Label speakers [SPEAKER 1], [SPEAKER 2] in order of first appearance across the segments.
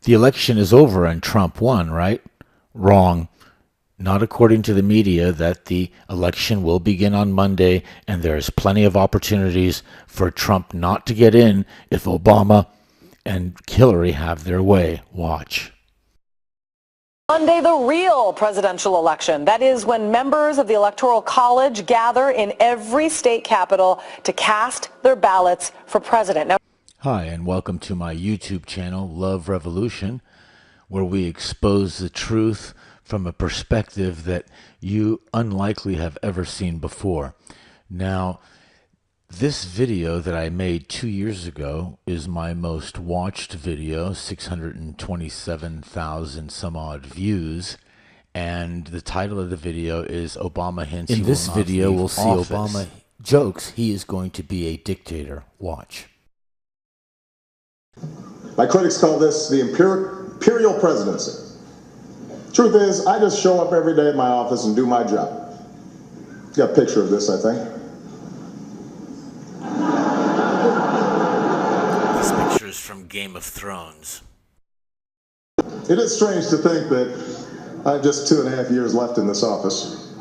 [SPEAKER 1] The election is over and Trump won, right? Wrong. Not according to the media, that the election will begin on Monday, and there's plenty of opportunities for Trump not to get in if Obama and Hillary have their way. Watch.
[SPEAKER 2] Monday, the real presidential election. That is when members of the Electoral College gather in every state capital to cast their ballots for president. Now,
[SPEAKER 1] hi, and welcome to my YouTube channel, Love Revolution, where we expose the truth from a perspective that you unlikely have ever seen before. Now, this video that I made 2 years ago is my most watched video, 627,000 some odd views. And the title of the video is Obama Hints He Will Not Leave Office. In this video, we'll see Obama jokes he is going to be a dictator. Watch.
[SPEAKER 3] My critics call this the imperial presidency. Truth is, I just show up every day at my office and do my job. Got a picture of this, I think.
[SPEAKER 1] This picture is from Game of Thrones.
[SPEAKER 3] It is strange to think that I have just 2.5 years left in this office.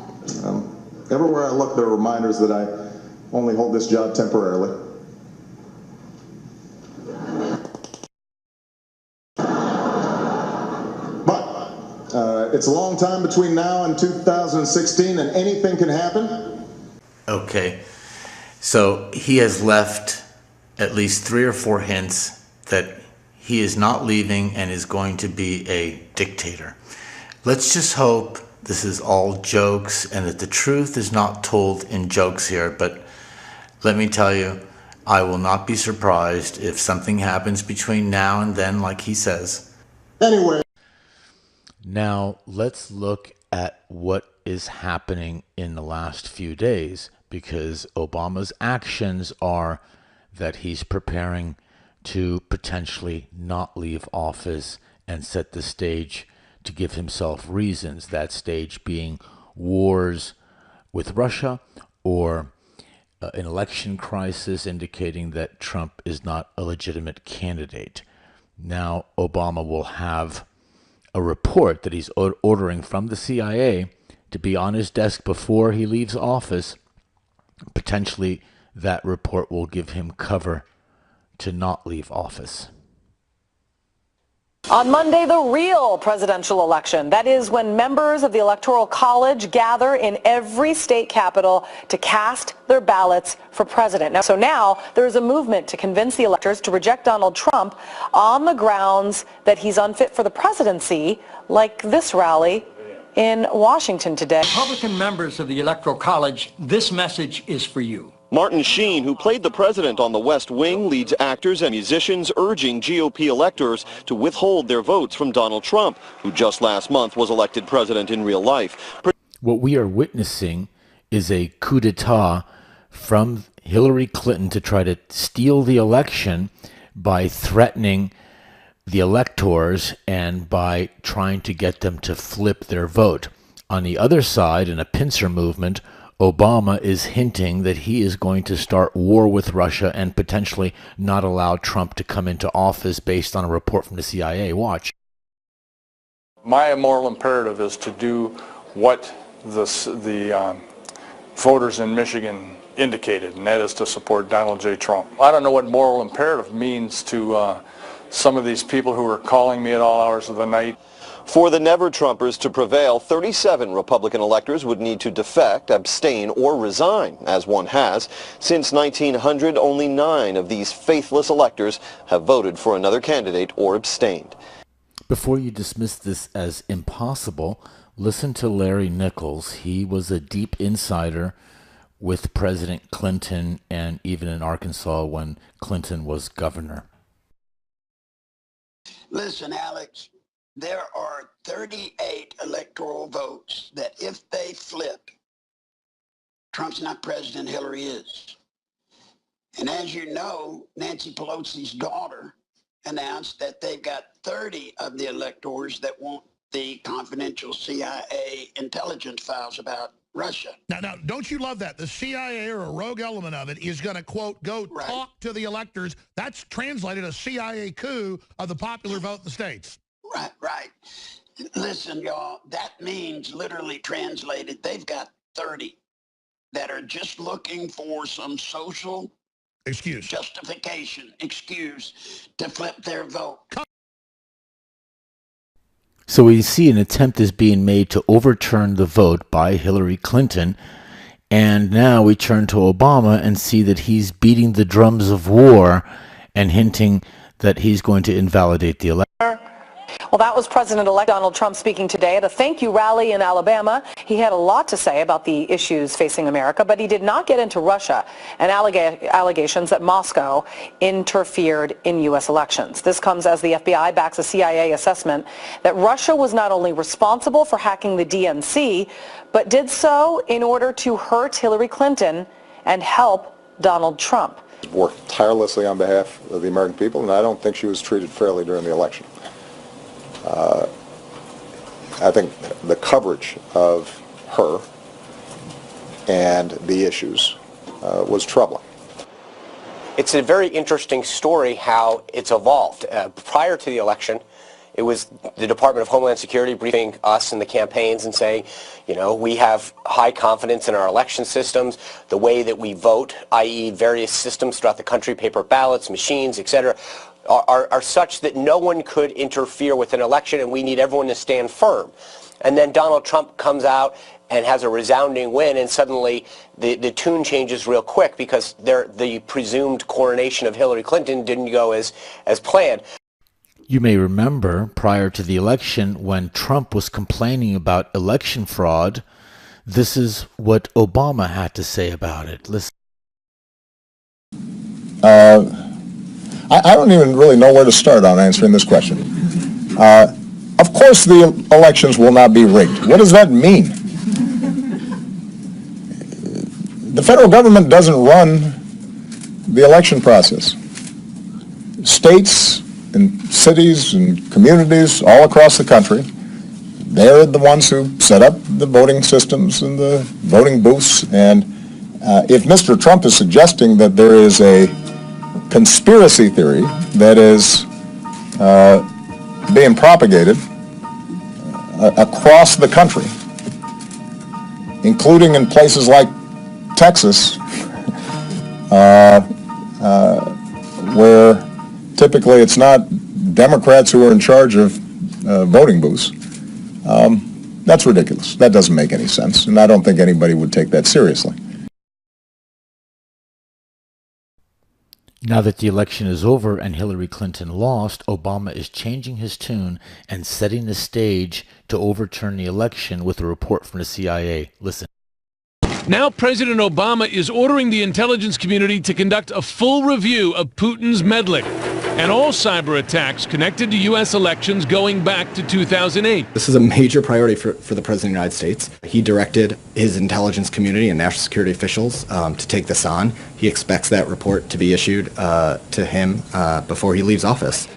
[SPEAKER 3] Everywhere I look, there are reminders that I only hold this job temporarily. It's a long time between now and 2016, and anything can happen.
[SPEAKER 1] Okay, so he has left at least 3 or 4 hints that he is not leaving and is going to be a dictator. Let's just hope this is all jokes and that the truth is not told in jokes here, but let me tell you, I will not be surprised if something happens between now and then, like he says.
[SPEAKER 3] Anyway.
[SPEAKER 1] Now, let's look at what is happening in the last few days, because Obama's actions are that he's preparing to potentially not leave office and set the stage to give himself reasons, that stage being wars with Russia or an election crisis indicating that Trump is not a legitimate candidate. Now, Obama will have a report that he's ordering from the CIA to be on his desk before he leaves office. Potentially, that report will give him cover to not leave office.
[SPEAKER 2] on Monday, the real presidential election. That is when members of the Electoral College gather in every state capital to cast their ballots for president. Now there is a movement to convince the electors to reject Donald Trump on the grounds that he's unfit for the presidency, like this rally in Washington today.
[SPEAKER 4] Republican members of the Electoral College, this message is for you.
[SPEAKER 5] Martin Sheen, who played the president on The West Wing, leads actors and musicians urging GOP electors to withhold their votes from Donald Trump, who just last month was elected president in real life.
[SPEAKER 1] What we are witnessing is a coup d'etat from Hillary Clinton to try to steal the election by threatening the electors and by trying to get them to flip their vote. On the other side, in a pincer movement, Obama is hinting that he is going to start war with Russia and potentially not allow Trump to come into office based on a report from the CIA. Watch.
[SPEAKER 6] My moral imperative is to do what the voters in Michigan indicated, and that is to support Donald J. Trump. I don't know what moral imperative means to some of these people who are calling me at all hours of the night.
[SPEAKER 5] For the Never-Trumpers to prevail, 37 Republican electors would need to defect, abstain, or resign, as one has. Since 1900, only 9 of these faithless electors have voted for another candidate or abstained.
[SPEAKER 1] Before you dismiss this as impossible, listen to Larry Nichols. He was a deep insider with President Clinton and even in Arkansas when Clinton was governor.
[SPEAKER 7] Listen, Alex. There are 38 electoral votes that if they flip, Trump's not president, Hillary is. And as you know, Nancy Pelosi's daughter announced that they've got 30 of the electors that want the confidential CIA intelligence files about Russia.
[SPEAKER 8] Now, don't you love that? The CIA or a rogue element of it is going to, quote, go talk to the electors. That's translated a CIA coup of the popular vote in the states.
[SPEAKER 7] Right. Listen, y'all, that means literally translated, they've got 30 that are just looking for some social excuse to flip their vote.
[SPEAKER 1] So we see an attempt is being made to overturn the vote by Hillary Clinton, and now we turn to Obama and see that he's beating the drums of war and hinting that he's going to invalidate the election.
[SPEAKER 2] Well, that was President-elect Donald Trump speaking today at a thank you rally in Alabama. He had a lot to say about the issues facing America, but he did not get into Russia and allegations that Moscow interfered in U.S. elections. This comes as the FBI backs a CIA assessment that Russia was not only responsible for hacking the DNC, but did so in order to hurt Hillary Clinton and help Donald Trump.
[SPEAKER 3] Worked tirelessly on behalf of the American people, and I don't think she was treated fairly during the election. I think the coverage of her and the issues was troubling.
[SPEAKER 9] It's a very interesting story how it's evolved. Prior to the election, it was the Department of Homeland Security briefing us in the campaigns and saying, you know, we have high confidence in our election systems, the way that we vote, i.e. various systems throughout the country, paper ballots, machines, etc., are such that no one could interfere with an election, and we need everyone to stand firm. And then Donald Trump comes out and has a resounding win, and suddenly the tune changes real quick because the presumed coronation of Hillary Clinton didn't go as planned.
[SPEAKER 1] You may remember prior to the election when Trump was complaining about election fraud, this is what Obama had to say about it. Listen.
[SPEAKER 3] I don't even really know where to start on answering this question. Of course the elections will not be rigged. What does that mean? The federal government doesn't run the election process. States and cities and communities all across the country, they're the ones who set up the voting systems and the voting booths. And if Mr. Trump is suggesting that there is a conspiracy theory that is being propagated across the country, including in places like Texas, where typically it's not Democrats who are in charge of voting booths. That's ridiculous. That doesn't make any sense, and I don't think anybody would take that seriously.
[SPEAKER 1] Now that the election is over and Hillary Clinton lost, Obama is changing his tune and setting the stage to overturn the election with a report from the CIA. Listen.
[SPEAKER 10] Now President Obama is ordering the intelligence community to conduct a full review of Putin's meddling and all cyber attacks connected to U.S. elections going back to 2008.
[SPEAKER 11] This is a major priority for the President of the United States. He directed his intelligence community and national security officials to take this on. He expects that report to be issued to him before he leaves office.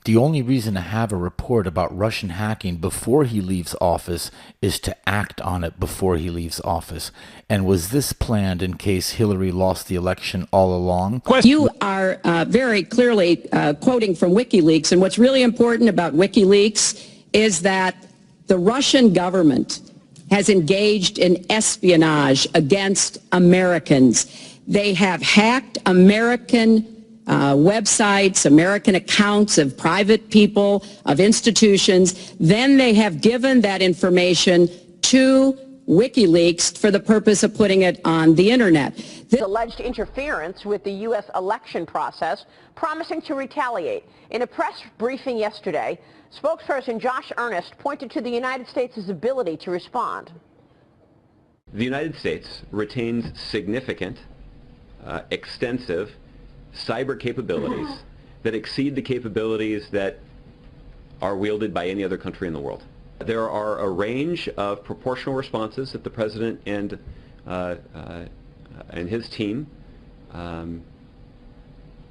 [SPEAKER 1] The only reason to have a report about Russian hacking before he leaves office is to act on it before he leaves office. And was this planned in case Hillary lost the election all along?
[SPEAKER 12] You are very clearly quoting from WikiLeaks, and what's really important about WikiLeaks is that the Russian government has engaged in espionage against Americans. They have hacked American websites, American accounts of private people, of institutions. Then they have given that information to WikiLeaks for the purpose of putting it on the internet.
[SPEAKER 13] This alleged interference with the U.S. election process, promising to retaliate. In a press briefing yesterday, spokesperson Josh Earnest pointed to the United States' ability to respond.
[SPEAKER 14] The United States retains significant, extensive cyber capabilities that exceed the capabilities that are wielded by any other country in the world. There are a range of proportional responses that the President and his team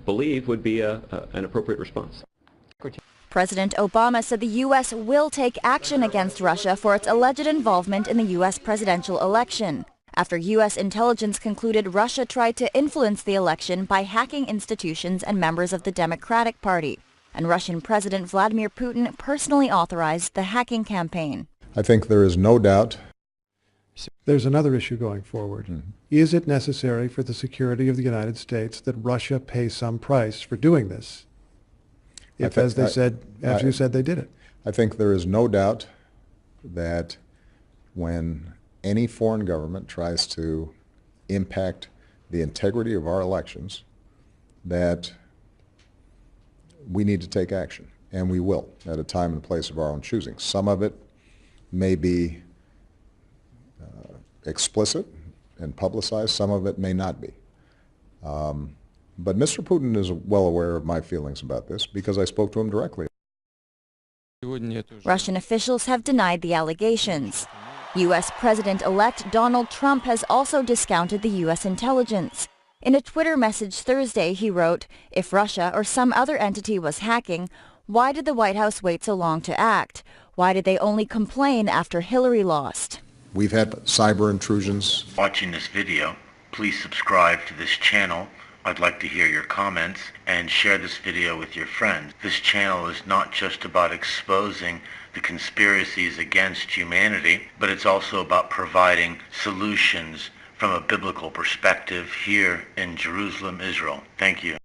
[SPEAKER 14] believe would be an appropriate response.
[SPEAKER 15] President Obama said the U.S. will take action against Russia for its alleged involvement in the U.S. presidential election, after U.S. intelligence concluded Russia tried to influence the election by hacking institutions and members of the Democratic Party, and Russian President Vladimir Putin personally authorized the hacking campaign.
[SPEAKER 3] I think there is no doubt.
[SPEAKER 16] There's another issue going forward. Is it necessary for the security of the United States that Russia pay some price for doing this? If, as they said, after you said they did it.
[SPEAKER 3] I think there is no doubt that when any foreign government tries to impact the integrity of our elections, that we need to take action, and we will, at a time and place of our own choosing. Some of it may be explicit and publicized, some of it may not be. But Mr. Putin is well aware of my feelings about this because I spoke to him directly.
[SPEAKER 15] Russian officials have denied the allegations. U.S. President-elect Donald Trump has also discounted the U.S. intelligence. In a Twitter message Thursday, he wrote, "If Russia or some other entity was hacking, why did the White House wait so long to act? Why did they only complain after Hillary lost?"
[SPEAKER 3] We've had cyber intrusions.
[SPEAKER 1] Watching this video, please subscribe to this channel. I'd like to hear your comments and share this video with your friends. This channel is not just about exposing the conspiracies against humanity, but it's also about providing solutions from a biblical perspective here in Jerusalem, Israel. Thank you.